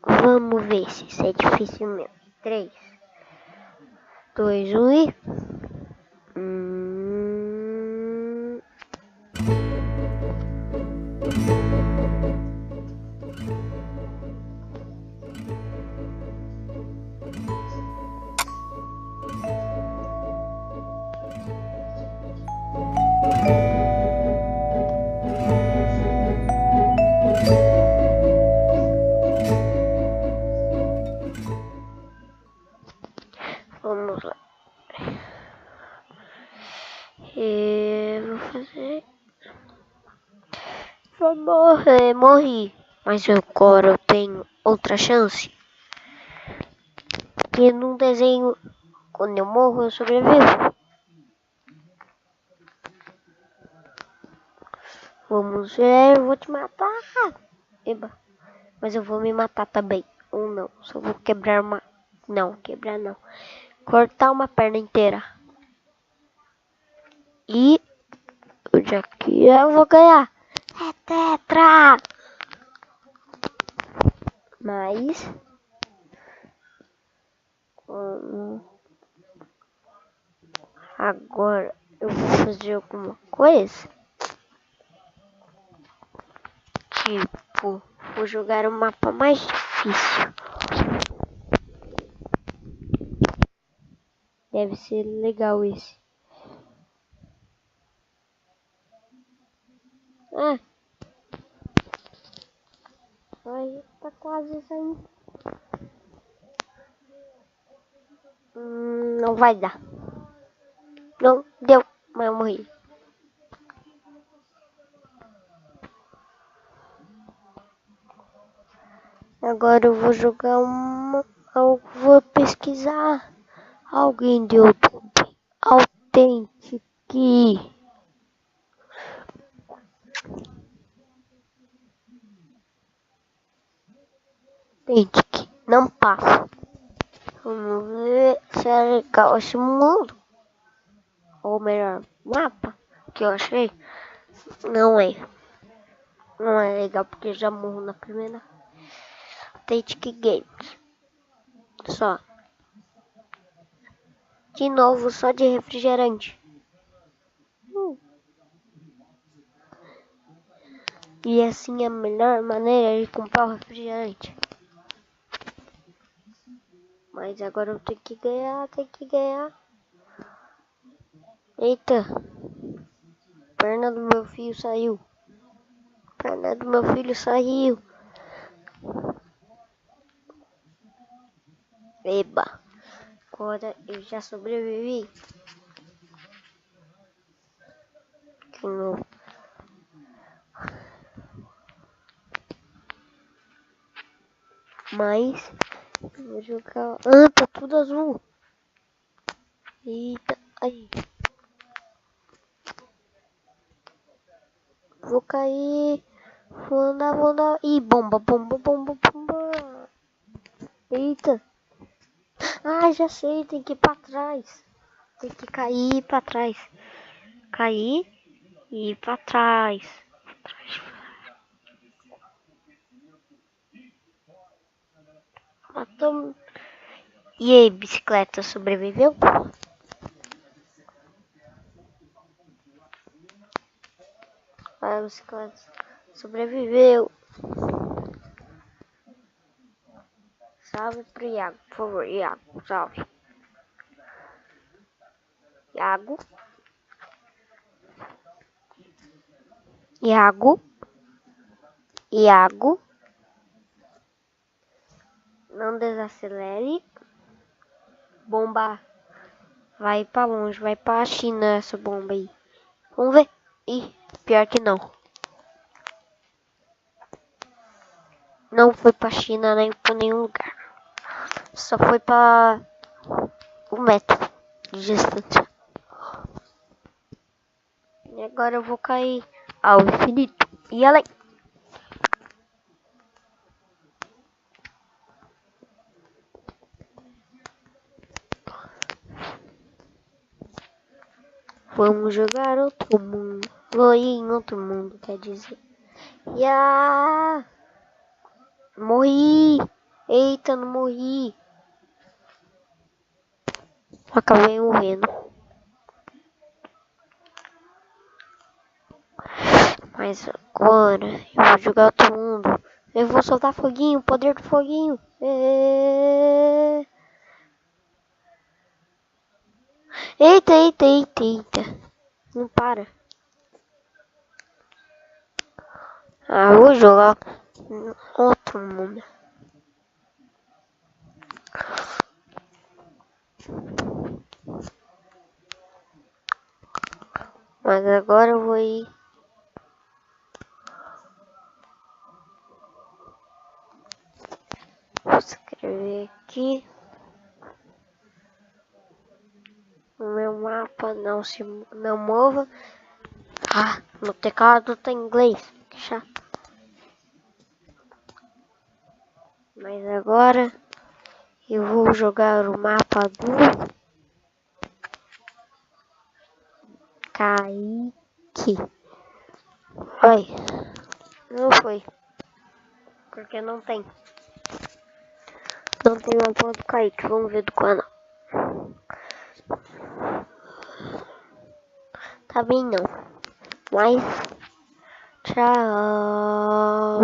Vamos ver se isso é difícil mesmo. 3, 2, 1 e... Vamos lá. Eu vou fazer... Vou morrer, morri. Mas agora eu tenho outra chance. Que num desenho, quando eu morro, eu sobrevivo. Vamos ver, eu vou te matar. Eba. Mas eu vou me matar também. Ou não, só vou quebrar uma... Não, quebrar não. Cortar uma perna inteira. E... já que eu vou ganhar. É tetra! Mas... agora eu vou fazer alguma coisa. Tipo, vou jogar um mapa mais difícil. Deve ser legal esse. Ah. Ai, tá quase saindo. Não vai dar. Não deu, mas eu morri. Agora eu vou jogar uma... eu vou pesquisar. Alguém de YouTube. Authentic. Authentic. Não passa. Vamos ver se é legal esse mundo. Ou melhor, mapa que eu achei. Não é. Não é legal porque eu já morro na primeira. Authentic Games. Só. De novo, só de refrigerante. E assim é a melhor maneira de comprar o refrigerante. Mas agora eu tenho que ganhar, Eita. Perna do meu filho saiu. Perna do meu filho saiu. Eba. Agora eu já sobrevivi. De novo. Mas eu vou jogar... Ah, tá tudo azul. Eita, aí. Vou cair. Vou andar. Ih, bomba. Eita. Ah, já sei, tem que ir pra trás. Tem que cair pra trás. Cair e ir pra trás. Matou. E aí, bicicleta sobreviveu? A bicicleta sobreviveu. Salve pro Iago, por favor. Iago, salve. Iago. Não desacelere. Bomba. Vai pra longe, vai pra China essa bomba aí. Vamos ver. Ih, pior que não. Não foi pra China nem pra nenhum lugar. Só foi pra 1 metro de distância. E agora eu vou cair ao infinito e além. Vamos jogar outro mundo. Vou ir em outro mundo, quer dizer. Morri! Eita, não morri. Acabei morrendo. Mas agora eu vou jogar outro mundo. Eu vou soltar foguinho, poder do foguinho. Eita, eita, eita, eita. Não para. Ah, eu vou jogar outro mundo. Mas agora eu vou ir. Vou escrever aqui. O meu mapa não mova. Ah, no teclado tá em inglês. Que chato. Mas agora eu vou jogar o mapa do Kaique. Oi. Não foi. Porque não tem. Não tem mapa do Kaique. Vamos ver do canal. Tá bem não. Mas tchau.